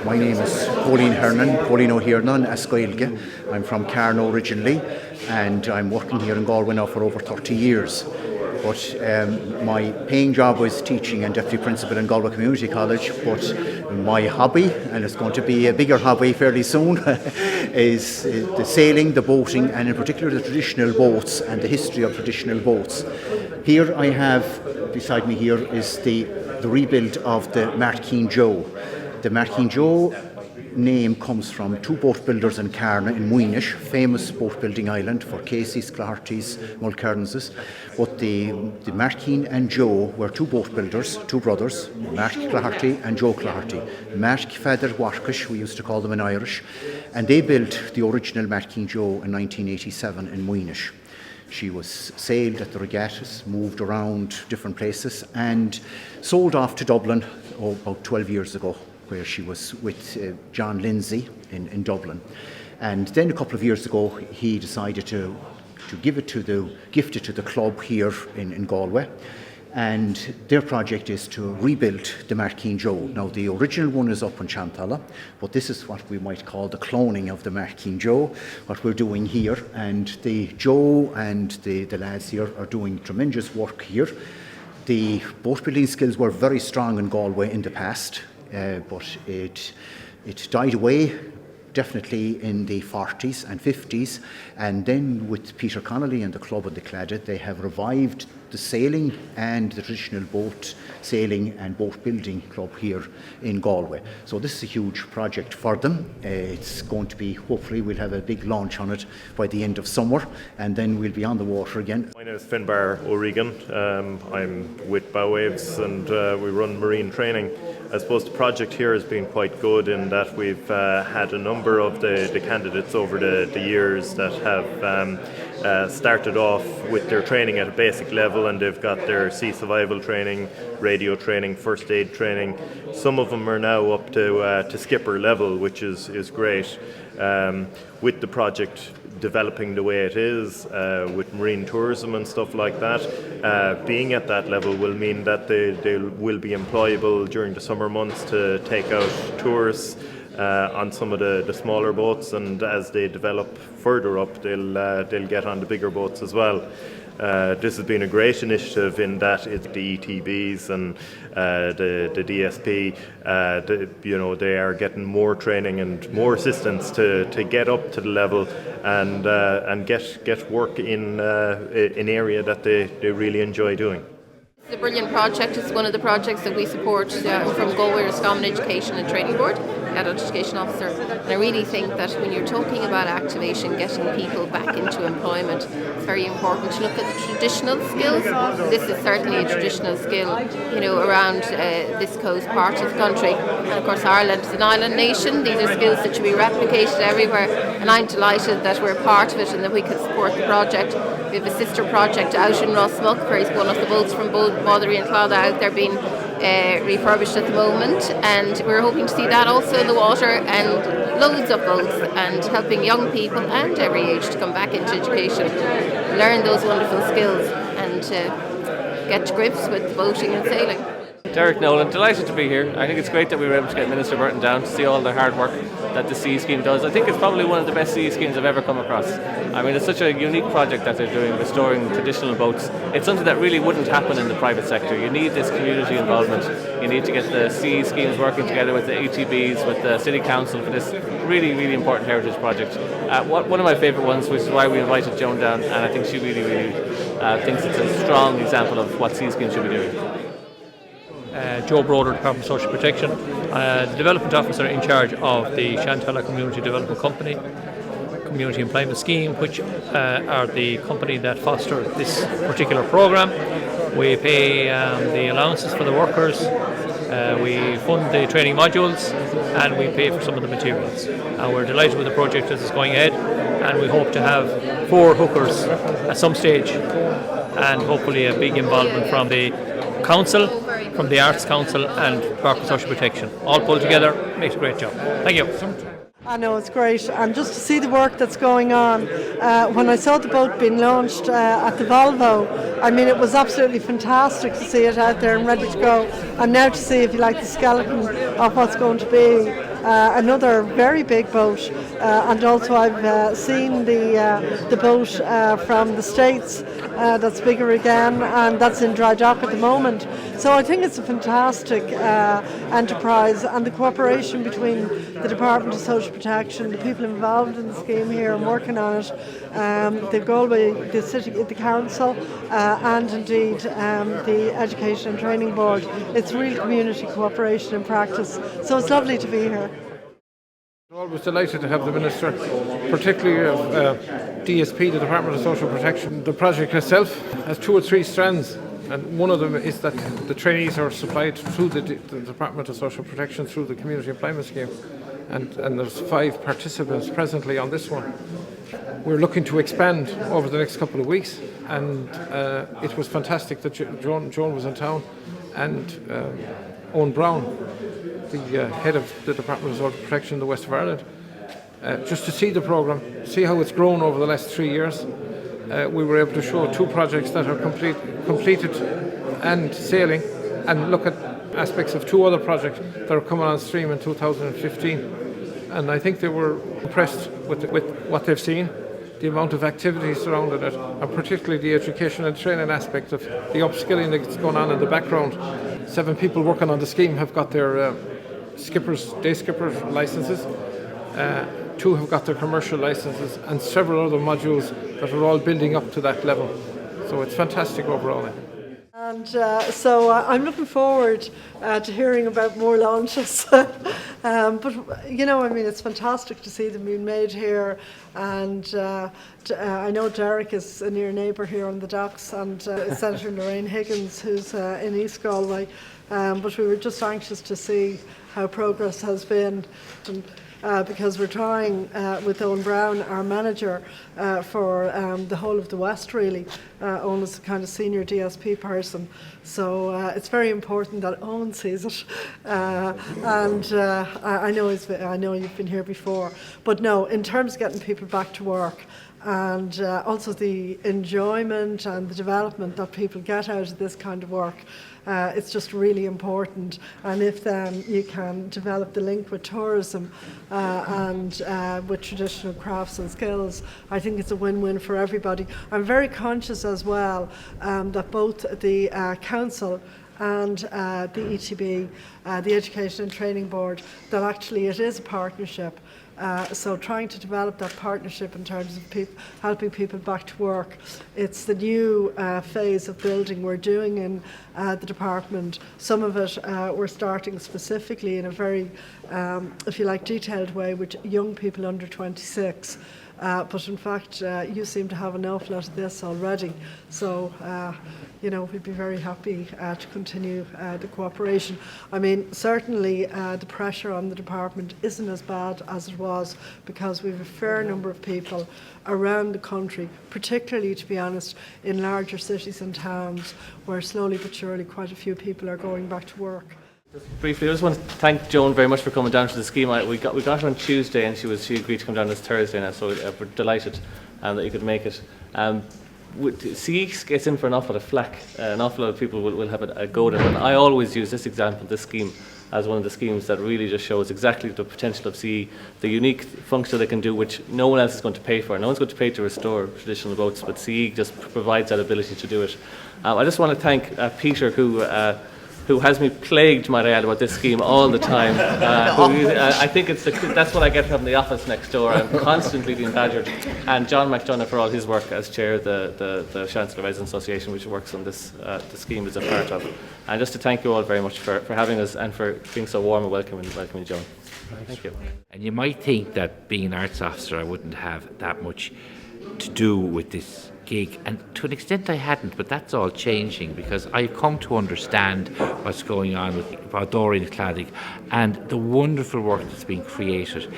My name is Pauline O'Hiernan Ascoilge. I'm from Carno originally, and I'm working here in Galway now for over 30 years. But my paying job was teaching and deputy principal in Galway Community College. But my hobby, and it's going to be a bigger hobby fairly soon, is the sailing, the boating, and in particular the traditional boats and the history of traditional boats. Here I have, beside me here, is the rebuild of the Marin Joe. The Marin Joe name comes from two boat builders in Carna in Moynish, famous boat building island for Casey's, Clarty's, Mulcairn's. But the Marin and Joe were two boat builders, two brothers, Mark Clarty and Joe Clarty. Mark Feather Warkish, we used to call them in Irish, and they built the original Marin Joe in 1987 in Moynish. She was sailed at the regattas, moved around different places, and sold off to Dublin about 12 years ago, where she was with John Lindsay in Dublin. And then a couple of years ago, he decided to gift it to the club here in Galway. And their project is to rebuild the Marin Joe. Now, the original one is up in Chantala, but this is what we might call the cloning of the Marin Joe, what we're doing here. And the Joe and the lads here are doing tremendous work here. The boat building skills were very strong in Galway in the past, but it died away definitely in the 40s and 50s, and then with Peter Connolly and the club and the Claddagh, they have revived the sailing and the traditional boat sailing and boat building club here in Galway. So this is a huge project for them. It's going to be, hopefully we'll have a big launch on it by the end of summer, and then we'll be on the water again. My name is Finbar O'Regan. I'm with Bow Waves, and we run marine training. I suppose the project here has been quite good in that we've had a number of the candidates over the years that have started off with their training at a basic level, and they've got their sea survival training, radio training, first aid training. Some of them are now up to skipper level, which is great. With the project developing the way it is, with marine tourism and stuff like that, being at that level will mean that they will be employable during the summer months to take out tours on some of the smaller boats, and as they develop further up, they'll get on the bigger boats as well. This has been a great initiative in that it's the ETBs and the DSP, they are getting more training and more assistance to get up to the level and get work in an area that they really enjoy doing. It's a brilliant project. It's one of the projects that we support from Galway Roscommon Education and Training Board, Adult Education Officer. And I really think that when you're talking about activation, getting people back into employment, it's very important to look at the traditional skills. This is certainly a traditional skill, around this coast part of the country. And of course, Ireland is an island nation. These are skills that should be replicated everywhere. And I'm delighted that we're part of it and that we can support the project. We have a sister project out in Rossmuck, where it's one of the boats from both Bothery and Claddagh out there being refurbished at the moment, and we're hoping to see that also in the water, and loads of boats, and helping young people and every age to come back into education, learn those wonderful skills, and get to grips with boating and sailing. Derek Nolan, delighted to be here. I think it's great that we were able to get Minister Burton down to see all the hard work that the CE scheme does. I think it's probably one of the best CE schemes I've ever come across. I mean, it's such a unique project that they're doing, restoring traditional boats. It's something that really wouldn't happen in the private sector. You need this community involvement. You need to get the CE schemes working together with the ATBs, with the City Council for this really, really important heritage project. One of my favourite ones, which is why we invited Joan down, and I think she really, really thinks it's a strong example of what CE schemes should be doing. Joe Broder, Department of Social Protection, the Development Officer in charge of the Chantala Community Development Company, Community Employment Scheme, which are the company that foster this particular programme. We pay the allowances for the workers, we fund the training modules, and we pay for some of the materials. And we're delighted with the project as it's going ahead, and we hope to have 4 hookers at some stage, and hopefully a big involvement from the Council, from the Arts Council and Department of Social Protection. All pulled together makes a great job. Thank you. I know, it's great, and just to see the work that's going on. When I saw the boat being launched at the Volvo, I mean, it was absolutely fantastic to see it out there and ready to go, and now to see, if you like, the skeleton of what's going to be another very big boat, and also I've seen the boat from the States that's bigger again, and that's in dry dock at the moment. So I think it's a fantastic enterprise, and the cooperation between the Department of Social Protection, the people involved in the scheme here and working on it, the Galway, the city, the council, and indeed the Education and Training Board. It's real community cooperation in practice. So it's lovely to be here. I'm always delighted to have the Minister, particularly of DSP, the Department of Social Protection. The project itself has 2 or 3 strands, and one of them is that the trainees are supplied through the Department of Social Protection through the Community Employment Scheme, and there's 5 participants presently on this one. We're looking to expand over the next couple of weeks, and it was fantastic that Joan was in town, and Owen Brown, the head of the Department of Social Protection in the West of Ireland, just to see the programme, see how it's grown over the last 3 years. We were able to show 2 projects that are completed and sailing, and look at aspects of 2 other projects that are coming on stream in 2015. And I think they were impressed with what they've seen, the amount of activities surrounding it, and particularly the education and training aspect of the upskilling that's going on in the background. 7 people working on the scheme have got their day skipper licenses. 2 have got their commercial licenses, and several other modules that are all building up to that level. So it's fantastic overall. And so I'm looking forward to hearing about more launches. But, it's fantastic to see them being made here. And I know Derek is a near neighbour here on the docks, and Senator Lorraine Higgins, who's in East Galway. But we were just anxious to see how progress has been. Because we're trying with Owen Brown, our manager, for the whole of the West, really. Owen is a kind of senior DSP person, so it's very important that Owen sees it. I know you've been here before, but no, in terms of getting people back to work, and also the enjoyment and the development that people get out of this kind of work. It's just really important, and if then you can develop the link with tourism and with traditional crafts and skills, I think it's a win-win for everybody. I'm very conscious as well that both the council and the ETB, the Education and Training Board, that actually it is a partnership. So trying to develop that partnership in terms of helping people back to work. It's the new phase of building we're doing in the department. Some of it we're starting specifically in a very, if you like, detailed way with young people under 26. But in fact, you seem to have an awful lot of this already. So, we'd be very happy to continue the cooperation. I mean, certainly the pressure on the department isn't as bad as it was, because we have a fair number of people around the country, particularly, to be honest, in larger cities and towns, where slowly but surely quite a few people are going back to work. Briefly, I just want to thank Joan very much for coming down to the scheme. We got her on Tuesday, and she agreed to come down this Thursday now, so we're delighted that you could make it. CE gets in for an awful lot of flack. An awful lot of people will have a go at it, and I always use this example, this scheme, as one of the schemes that really just shows exactly the potential of CE, the unique function they can do, which no one else is going to pay for. No one's going to pay to restore traditional boats, but CE just provides that ability to do it. I just want to thank Peter, who has me plagued, might I add, about this scheme all the time. I think that's what I get from the office next door. I'm constantly being badgered. And John McDonough for all his work as chair of the Chancellor Residents Association, which works on this the scheme is a part of. And just to thank you all very much for having us and for being so warm and welcoming John. Thank you. And you might think that being an arts officer I wouldn't have that much to do with this gig, and to an extent I hadn't, but that's all changing, because I've come to understand what's going on with Bardori and Claddagh and the wonderful work that's being created.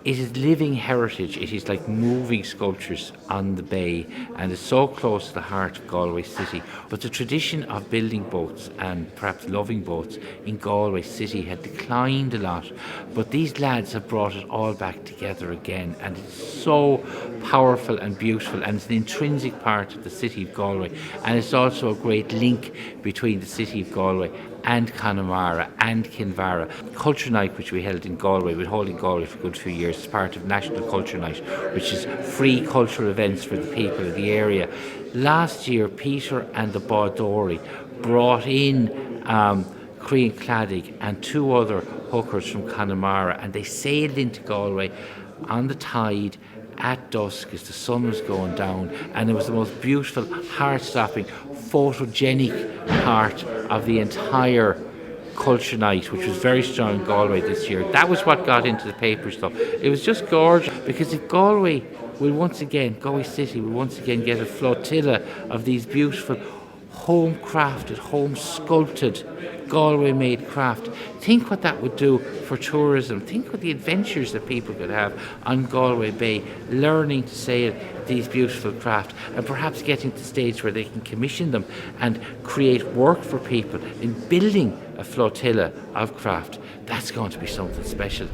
It is living heritage. It is like moving sculptures on the bay, and it's so close to the heart of Galway City. But the tradition of building boats and perhaps loving boats in Galway City had declined a lot, but these lads have brought it all back together again, and it's so powerful and beautiful, and it's an intrinsic part of the city of Galway, and it's also a great link between the city of Galway and Connemara and Kinvara. Culture Night, which we held in Galway, we've held in Galway for a good few years, is part of National Culture Night, which is free cultural events for the people of the area. Last year, Peter and the Bawdory brought in Crean Claddagh and 2 other hookers from Connemara, and they sailed into Galway on the tide at dusk as the sun was going down, and it was the most beautiful, heart-stopping, photogenic part of the entire Culture Night, which was very strong in Galway this year. That was what got into the paper stuff. It was just gorgeous, because if Galway Galway City will once again get a flotilla of these beautiful home-crafted, home-sculpted, Galway-made craft. Think what that would do for tourism. Think what the adventures that people could have on Galway Bay, learning to sail these beautiful craft, and perhaps getting to the stage where they can commission them and create work for people in building a flotilla of craft. That's going to be something special.